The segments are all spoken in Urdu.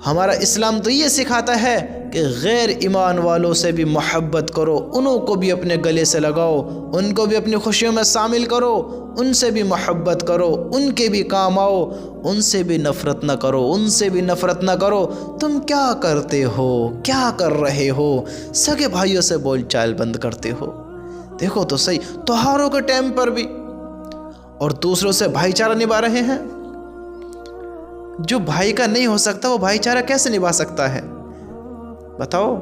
ہمارا اسلام تو یہ سکھاتا ہے کہ غیر ایمان والوں سے بھی محبت کرو، انہوں کو بھی اپنے گلے سے لگاؤ، ان کو بھی اپنی خوشیوں میں شامل کرو، ان سے بھی محبت کرو، ان کے بھی کام آؤ، ان سے بھی نفرت نہ کرو، ان سے بھی نفرت نہ کرو۔ تم کیا کرتے ہو، کیا کر رہے ہو؟ سگے بھائیوں سے بول چال بند کرتے ہو۔ دیکھو تو صحیح، تہواروں کے ٹائم پر بھی اور دوسروں سے بھائی چارہ نبھا رہے ہیں۔ جو بھائی کا نہیں ہو سکتا وہ بھائی چارہ کیسے نبھا سکتا ہے؟ بتاؤ،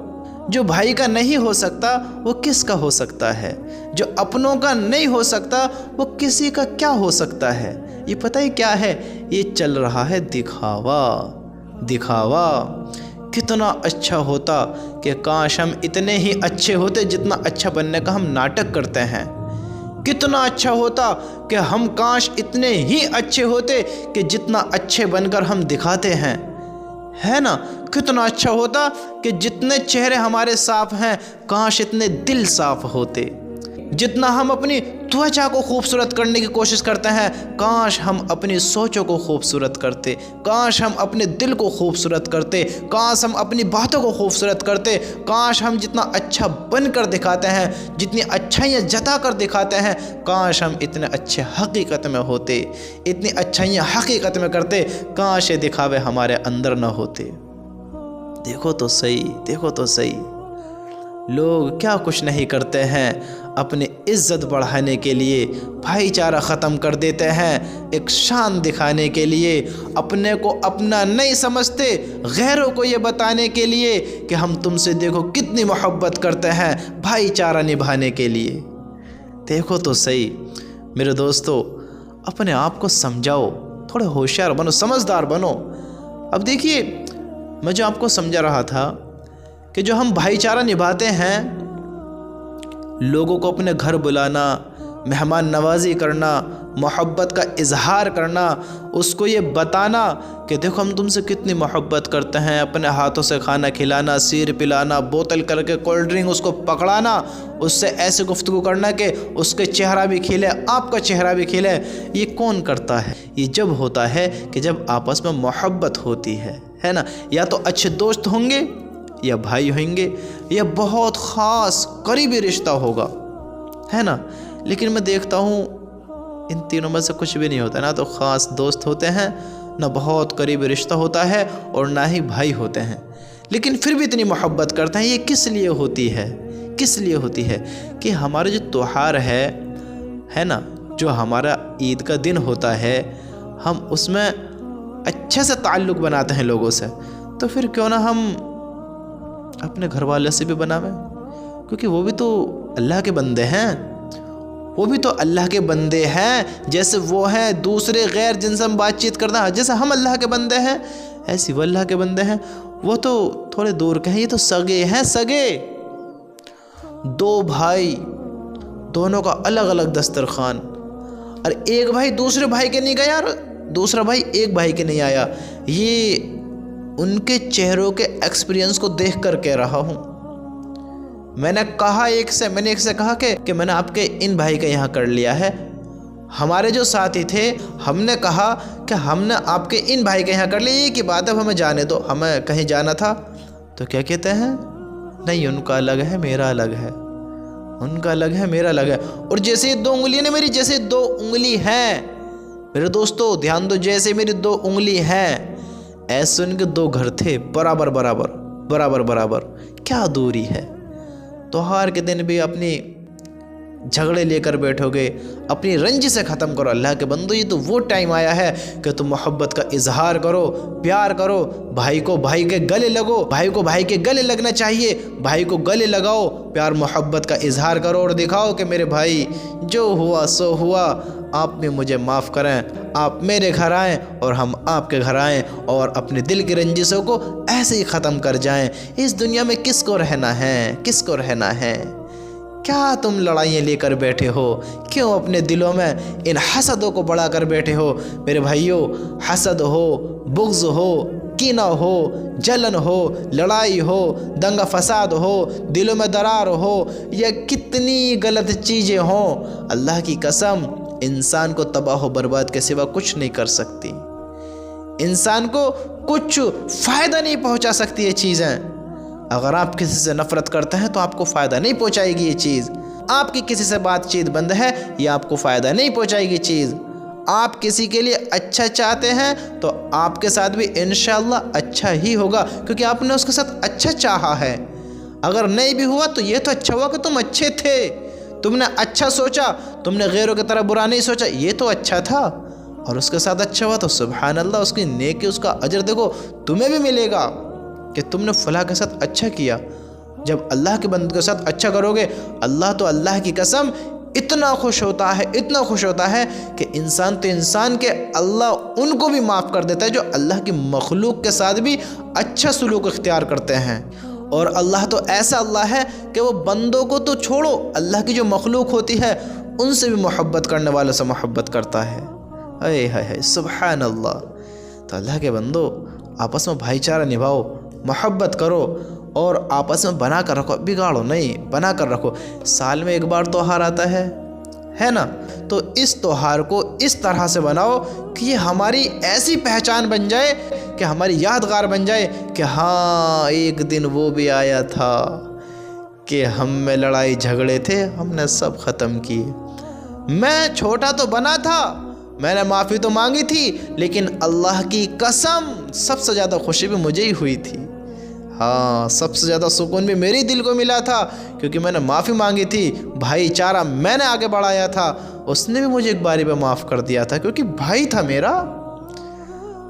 جو بھائی کا نہیں ہو سکتا وہ کس کا ہو سکتا ہے؟ جو اپنوں کا نہیں ہو سکتا وہ کسی کا کیا ہو سکتا ہے؟ یہ پتہ ہی کیا ہے؟ یہ چل رہا ہے دکھاوا، دکھاوا۔ کتنا اچھا ہوتا کہ کاش ہم اتنے ہی اچھے ہوتے جتنا اچھا بننے کا ہم ناٹک کرتے ہیں۔ کتنا اچھا ہوتا کہ ہم کاش اتنے ہی اچھے ہوتے کہ جتنا اچھے بن کر ہم دکھاتے ہیں، ہے نا؟ کتنا اچھا ہوتا کہ جتنے چہرے ہمارے صاف ہیں کاش اتنے دل صاف ہوتے۔ جتنا ہم اپنی توچا کو خوبصورت کرنے کی کوشش کرتے ہیں کاش ہم اپنی سوچوں کو خوبصورت کرتے، کاش ہم اپنے دل کو خوبصورت کرتے، کاش ہم اپنی باتوں کو خوبصورت کرتے، کاش ہم جتنا اچھا بن کر دکھاتے ہیں، جتنی اچھائیاں جتا کر دکھاتے ہیں، کاش ہم اتنے اچھے حقیقت میں ہوتے، اتنی اچھائیاں حقیقت میں کرتے، کاش یہ دکھاوے ہمارے اندر نہ ہوتے۔ دیکھو تو صحیح، دیکھو تو صحیح، لوگ کیا کچھ نہیں کرتے ہیں اپنی عزت بڑھانے کے لیے، بھائی چارہ ختم کر دیتے ہیں ایک شان دکھانے کے لیے، اپنے کو اپنا نہیں سمجھتے، غیروں کو یہ بتانے کے لیے کہ ہم تم سے دیکھو کتنی محبت کرتے ہیں، بھائی چارہ نبھانے کے لیے۔ دیکھو تو صحیح میرے دوستو، اپنے آپ کو سمجھاؤ، تھوڑے ہوشیار بنو، سمجھدار بنو۔ اب دیکھیے، میں جو آپ کو سمجھا رہا تھا کہ جو ہم بھائی چارہ نبھاتے ہیں، لوگوں کو اپنے گھر بلانا، مہمان نوازی کرنا، محبت کا اظہار کرنا، اس کو یہ بتانا کہ دیکھو ہم تم سے کتنی محبت کرتے ہیں، اپنے ہاتھوں سے کھانا کھلانا، سیر پلانا، بوتل کر کے کولڈ ڈرنک اس کو پکڑانا، اس سے ایسے گفتگو کرنا کہ اس کے چہرہ بھی کھلے، آپ کا چہرہ بھی کھلے، یہ کون کرتا ہے؟ یہ جب ہوتا ہے کہ جب آپس میں محبت ہوتی ہے نا؟ یا تو اچھے دوست ہوں گے، یا بھائی ہوئیں گے، یا بہت خاص قریبی رشتہ ہوگا، ہے نا؟ لیکن میں دیکھتا ہوں ان تینوں میں سے کچھ بھی نہیں ہوتا، نہ تو خاص دوست ہوتے ہیں، نہ بہت قریبی رشتہ ہوتا ہے، اور نہ ہی بھائی ہوتے ہیں، لیکن پھر بھی اتنی محبت کرتے ہیں۔ یہ کس لیے ہوتی ہے؟ کس لیے ہوتی ہے؟ کہ ہمارا جو تہوار ہے نا، جو ہمارا عید کا دن ہوتا ہے، ہم اس میں اچھے سے تعلق بناتے ہیں لوگوں سے، تو پھر کیوں نہ ہم اپنے گھر والے سے بھی بناویں، کیونکہ وہ بھی تو اللہ کے بندے ہیں، وہ بھی تو اللہ کے بندے ہیں، جیسے وہ ہیں دوسرے غیر جن سے ہم بات چیت کرتے ہیں، جیسے ہم اللہ کے بندے ہیں ایسے وہ اللہ کے بندے ہیں۔ وہ تو تھوڑے دور کے ہیں، یہ تو سگے ہیں، سگے، دو بھائی، دونوں کا الگ الگ دسترخوان، اور ایک بھائی دوسرے بھائی کے نہیں گیا اور دوسرا بھائی ایک بھائی کے نہیں آیا۔ یہ ان کے چہروں کے ایکسپیرینس کو دیکھ کر کہہ رہا ہوں۔ میں نے ایک سے کہا کہ میں نے آپ کے ان بھائی کا یہاں کر لیا ہے۔ ہمارے جو ساتھی تھے، ہم نے کہا کہ ہم نے آپ کے ان بھائی کے یہاں کر لیا، یہ کی بات ہے، ہمیں جانے دو، ہمیں کہیں جانا تھا۔ تو کیا کہتے ہیں؟ نہیں، ان کا الگ ہے، میرا الگ ہے، ان کا الگ ہے، میرا الگ ہے۔ اور جیسے دو انگلیاں نے میری، جیسے دو انگلی ہیں میرے دوستو، دھیان دو، جیسے میری دو انگلی ہیں ایسے ان کے دو گھر تھے، برابر برابر برابر برابر۔ کیا دوری ہے؟ تہوار کے دن بھی اپنی جھگڑے لے کر بیٹھو گے، اپنی رنج سے ختم کرو۔ اللہ کے بندو، یہ تو وہ ٹائم آیا ہے کہ تم محبت کا اظہار کرو، پیار کرو، بھائی کو بھائی کے گلے لگو، بھائی کو بھائی کے گلے لگنا چاہیے، بھائی کو گلے لگاؤ، پیار محبت کا اظہار کرو اور دکھاؤ کہ میرے بھائی جو ہوا سو ہوا، آپ بھی مجھے معاف کریں، آپ میرے گھر آئیں اور ہم آپ کے گھر آئیں، اور اپنے دل کی رنجشوں کو ایسے ہی ختم کر جائیں۔ اس دنیا میں کس کو رہنا ہے؟ کس کو رہنا ہے؟ کیا تم لڑائیاں لے کر بیٹھے ہو؟ کیوں اپنے دلوں میں ان حسدوں کو بڑھا کر بیٹھے ہو؟ میرے بھائیوں، حسد ہو، بغض ہو، کینہ ہو، جلن ہو، لڑائی ہو، دنگا فساد ہو، دلوں میں درار ہو، یا کتنی غلط چیزیں ہوں، اللہ کی قسم انسان کو تباہ و برباد کے سوا کچھ نہیں کر سکتی، انسان کو کچھ فائدہ نہیں پہنچا سکتی یہ چیزیں۔ اگر آپ کسی سے نفرت کرتے ہیں تو آپ کو فائدہ نہیں پہنچائے گی یہ چیز۔ آپ کی کسی سے بات چیت بند ہے، یہ آپ کو فائدہ نہیں پہنچائے گی چیز۔ آپ کسی کے لیے اچھا چاہتے ہیں تو آپ کے ساتھ بھی انشاءاللہ اچھا ہی ہوگا، کیونکہ آپ نے اس کے ساتھ اچھا چاہا ہے۔ اگر نہیں بھی ہوا تو یہ تو اچھا ہوا کہ تم اچھے تھے، تم نے اچھا سوچا، تم نے غیروں کی طرح برا نہیں سوچا، یہ تو اچھا تھا اور اس کے ساتھ اچھا ہوا تو سبحان اللہ، اس کی نیکی، اس کا اجر دیکھو تمہیں بھی ملے گا کہ تم نے فلاں کے ساتھ اچھا کیا۔ جب اللہ کے بندے کے ساتھ اچھا کرو گے، اللہ تو اللہ کی قسم اتنا خوش ہوتا ہے، اتنا خوش ہوتا ہے کہ انسان تو انسان کے اللہ ان کو بھی معاف کر دیتا ہے جو اللہ کی مخلوق کے ساتھ بھی اچھا سلوک اختیار کرتے ہیں۔ اور اللہ تو ایسا اللہ ہے کہ وہ بندوں کو تو چھوڑو، اللہ کی جو مخلوق ہوتی ہے ان سے بھی محبت کرنے والوں سے محبت کرتا ہے۔ اے ہائے سبحان اللہ۔ تو اللہ کے بندو، آپس میں بھائی چارہ نبھاؤ، محبت کرو اور آپس میں بنا کر رکھو، بگاڑو نہیں، بنا کر رکھو۔ سال میں ایک بار تہوار آتا ہے نا، تو اس تہوار کو اس طرح سے بناؤ کہ یہ ہماری ایسی پہچان بن جائے، کہ ہماری یادگار بن جائے کہ ہاں ایک دن وہ بھی آیا تھا کہ ہم میں لڑائی جھگڑے تھے، ہم نے سب ختم کیے۔ میں چھوٹا تو بنا تھا، میں نے معافی تو مانگی تھی، لیکن اللہ کی قسم سب سے زیادہ خوشی بھی مجھے ہی ہوئی تھی۔ ہاں، سب سے زیادہ سکون بھی میری دل کو ملا تھا، کیونکہ میں نے معافی مانگی تھی، بھائی چارہ میں نے آگے بڑھایا تھا، اس نے بھی مجھے ایک باری پہ معاف کر دیا تھا، کیونکہ بھائی تھا میرا۔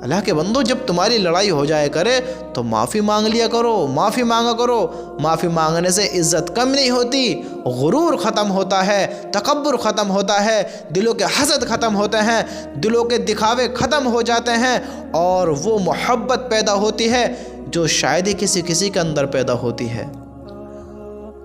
اللہ کے بندو، جب تمہاری لڑائی ہو جائے کرے تو معافی مانگ لیا کرو، معافی مانگا کرو۔ معافی مانگنے سے عزت کم نہیں ہوتی، غرور ختم ہوتا ہے، تکبر ختم ہوتا ہے، دلوں کے حسد ختم ہوتے ہیں، دلوں کے دکھاوے ختم ہو جاتے ہیں، اور وہ محبت پیدا ہوتی ہے جو شاید ہی کسی کے اندر پیدا ہوتی ہے۔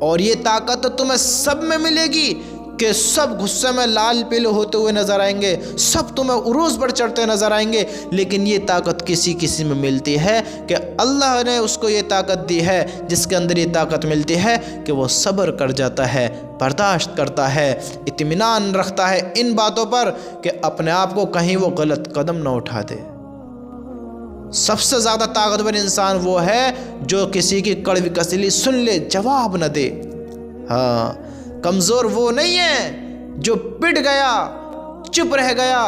اور یہ طاقت تمہیں سب میں ملے گی کہ سب غصے میں لال پیلے ہوتے ہوئے نظر آئیں گے، سب تمہیں عروج پر چڑھتے نظر آئیں گے، لیکن یہ طاقت کسی میں ملتی ہے کہ اللہ نے اس کو یہ طاقت دی ہے، جس کے اندر یہ طاقت ملتی ہے کہ وہ صبر کر جاتا ہے، برداشت کرتا ہے، اطمینان رکھتا ہے ان باتوں پر کہ اپنے آپ کو کہیں وہ غلط قدم نہ اٹھا دے۔ سب سے زیادہ طاقتور انسان وہ ہے جو کسی کی کڑوی کسیلی سن لے، جواب نہ دے۔ ہاں، کمزور وہ نہیں ہے جو پٹ گیا، چپ رہ گیا،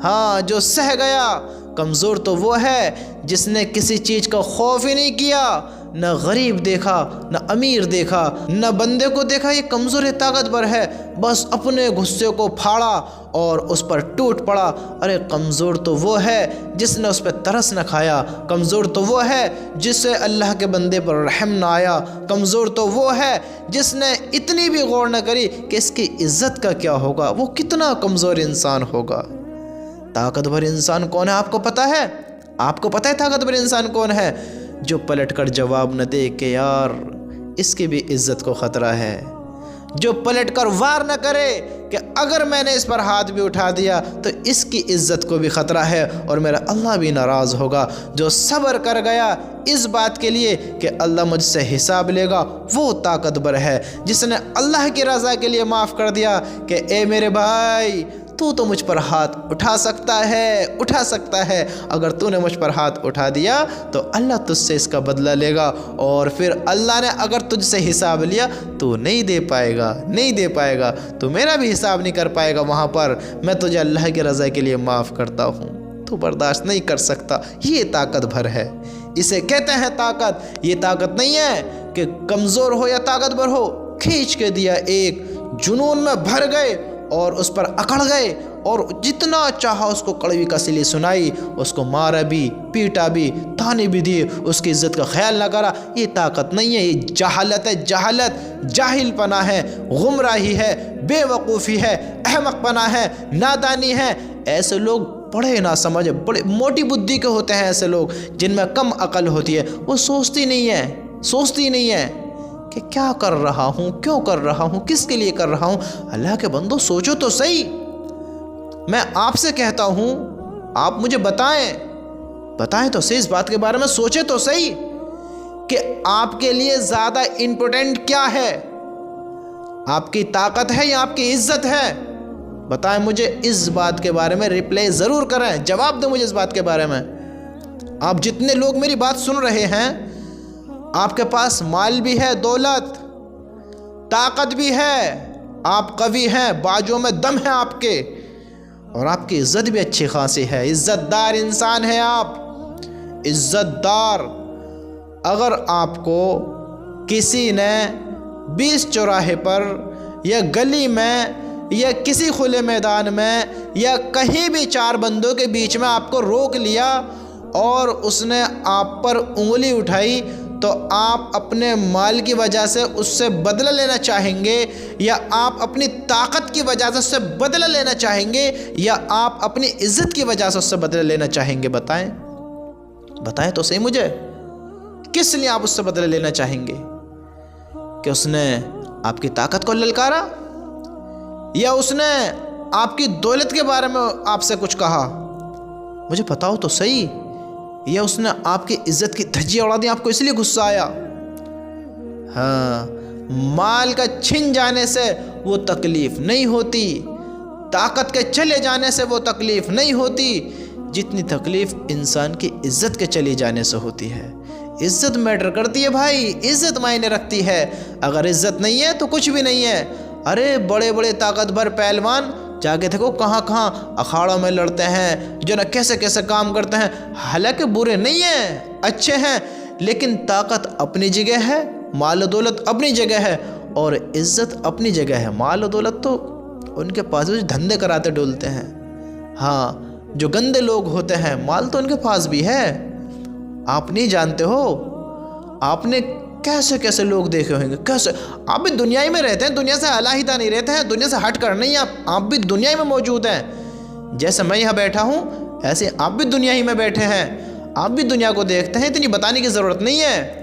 ہاں جو سہ گیا۔ کمزور تو وہ ہے جس نے کسی چیز کا خوف ہی نہیں کیا، نہ غریب دیکھا، نہ امیر دیکھا، نہ بندے کو دیکھا، یہ کمزور طاقتور ہے، بس اپنے غصے کو پھاڑا اور اس پر ٹوٹ پڑا۔ ارے کمزور تو وہ ہے جس نے اس پہ ترس نہ کھایا، کمزور تو وہ ہے جس سے اللہ کے بندے پر رحم نہ آیا، کمزور تو وہ ہے جس نے اتنی بھی غور نہ کری کہ اس کی عزت کا کیا ہوگا، وہ کتنا کمزور انسان ہوگا۔ طاقتور انسان کون ہے آپ کو پتہ ہے؟ آپ کو پتہ ہے طاقتور انسان کون ہے؟ جو پلٹ کر جواب نہ دے کہ یار اس کی بھی عزت کو خطرہ ہے، جو پلٹ کر وار نہ کرے کہ اگر میں نے اس پر ہاتھ بھی اٹھا دیا تو اس کی عزت کو بھی خطرہ ہے اور میرا اللہ بھی ناراض ہوگا، جو صبر کر گیا اس بات کے لیے کہ اللہ مجھ سے حساب لے گا، وہ طاقتور ہے۔ جس نے اللہ کی رضا کے لیے معاف کر دیا کہ اے میرے بھائی، تو مجھ پر ہاتھ اٹھا سکتا ہے، اگر تو نے مجھ پر ہاتھ اٹھا دیا تو اللہ تجھ سے اس کا بدلہ لے گا، اور پھر اللہ نے اگر تجھ سے حساب لیا تو نہیں دے پائے گا، تو میرا بھی حساب نہیں کر پائے گا وہاں پر، میں تجھے اللہ کی رضا کے لیے معاف کرتا ہوں، تو برداشت نہیں کر سکتا۔ یہ طاقت بھر ہے، اسے کہتے ہیں طاقت۔ یہ طاقت نہیں ہے کہ کمزور ہو یا طاقتور ہو، کھینچ کے دیا، ایک جنون میں بھر گئے اور اس پر اکڑ گئے اور جتنا چاہا اس کو کڑوی کسیلی سنائی، اس کو مارا بھی، پیٹا بھی، تانے بھی دیے، اس کی عزت کا خیال نہ کرا۔ یہ طاقت نہیں ہے، یہ جہالت ہے، جاہل پنا ہے، گمراہی ہے، بے وقوفی ہے، احمق پنا ہے، نادانی ہے۔ ایسے لوگ بڑے نہ سمجھ، بڑے موٹی بدھی کے ہوتے ہیں، ایسے لوگ جن میں کم عقل ہوتی ہے، وہ سوچتی نہیں ہے کہ کیا کر رہا ہوں، کیوں کر رہا ہوں، کس کے لیے کر رہا ہوں۔ اللہ کے بندو سوچو تو صحیح۔ میں آپ سے کہتا ہوں، آپ مجھے بتائیں تو صحیح، اس بات کے بارے میں سوچیں تو صحیح کہ آپ کے لیے زیادہ امپورٹنٹ کیا ہے، آپ کی طاقت ہے یا آپ کی عزت ہے؟ بتائیں مجھے اس بات کے بارے میں، رپلائی ضرور کریں، جواب دیں مجھے اس بات کے بارے میں۔ آپ جتنے لوگ میری بات سن رہے ہیں، آپ کے پاس مال بھی ہے، دولت، طاقت بھی ہے، آپ قوی ہیں، باجوں میں دم ہے آپ کے، اور آپ کی عزت بھی اچھی خاصی ہے، عزت دار انسان ہے آپ، عزت دار۔ اگر آپ کو کسی نے 20 چوراہے پر یا گلی میں یا کسی کھلے میدان میں یا کہیں بھی 4 بندوں کے بیچ میں آپ کو روک لیا اور اس نے آپ پر انگلی اٹھائی، تو آپ اپنے مال کی وجہ سے اس سے بدلہ لینا چاہیں گے، یا آپ اپنی طاقت کی وجہ سے اس سے بدلہ لینا چاہیں گے، یا آپ اپنی عزت کی وجہ سے اس سے بدلہ لینا چاہیں گے؟ بتائیں تو صحیح مجھے، کس لیے آپ اس سے بدلہ لینا چاہیں گے؟ کہ اس نے آپ کی طاقت کو للکارا، یا اس نے آپ کی دولت کے بارے میں آپ سے کچھ کہا؟ مجھے بتاؤ تو صحیح، یا اس نے آپ کی عزت کی دھجیاں اڑا دی، آپ کو اس لیے غصہ آیا؟ ہاں، مال کا چھن جانے سے وہ تکلیف نہیں ہوتی، طاقت کے چلے جانے سے وہ تکلیف نہیں ہوتی، جتنی تکلیف انسان کی عزت کے چلے جانے سے ہوتی ہے۔ عزت میٹر کرتی ہے بھائی، عزت معنی رکھتی ہے، اگر عزت نہیں ہے تو کچھ بھی نہیں ہے۔ ارے بڑے بڑے طاقتور پہلوان جا کے دیکھو کہاں کہاں اکھاڑوں میں لڑتے ہیں، جو نا کیسے کیسے کام کرتے ہیں، حالانکہ برے نہیں ہیں، اچھے ہیں، لیکن طاقت اپنی جگہ ہے، مال و دولت اپنی جگہ ہے، اور عزت اپنی جگہ ہے۔ مال و دولت تو ان کے پاس بھی دھندے کراتے ڈولتے ہیں، ہاں جو گندے لوگ ہوتے ہیں، مال تو ان کے پاس بھی ہے، آپ نہیں جانتے ہو۔ آپ نے کیسے کیسے لوگ دیکھے ہوئیں گے، کیسے آپ بھی دنیا ہی میں رہتے ہیں، دنیا سے علیحدہ نہیں رہتے ہیں، دنیا سے ہٹ کر نہیں، آپ بھی دنیا ہی میں موجود ہیں۔ جیسے میں یہاں بیٹھا ہوں ایسے آپ بھی دنیا ہی میں بیٹھے ہیں، آپ بھی دنیا کو دیکھتے ہیں، اتنی بتانے کی ضرورت نہیں ہے۔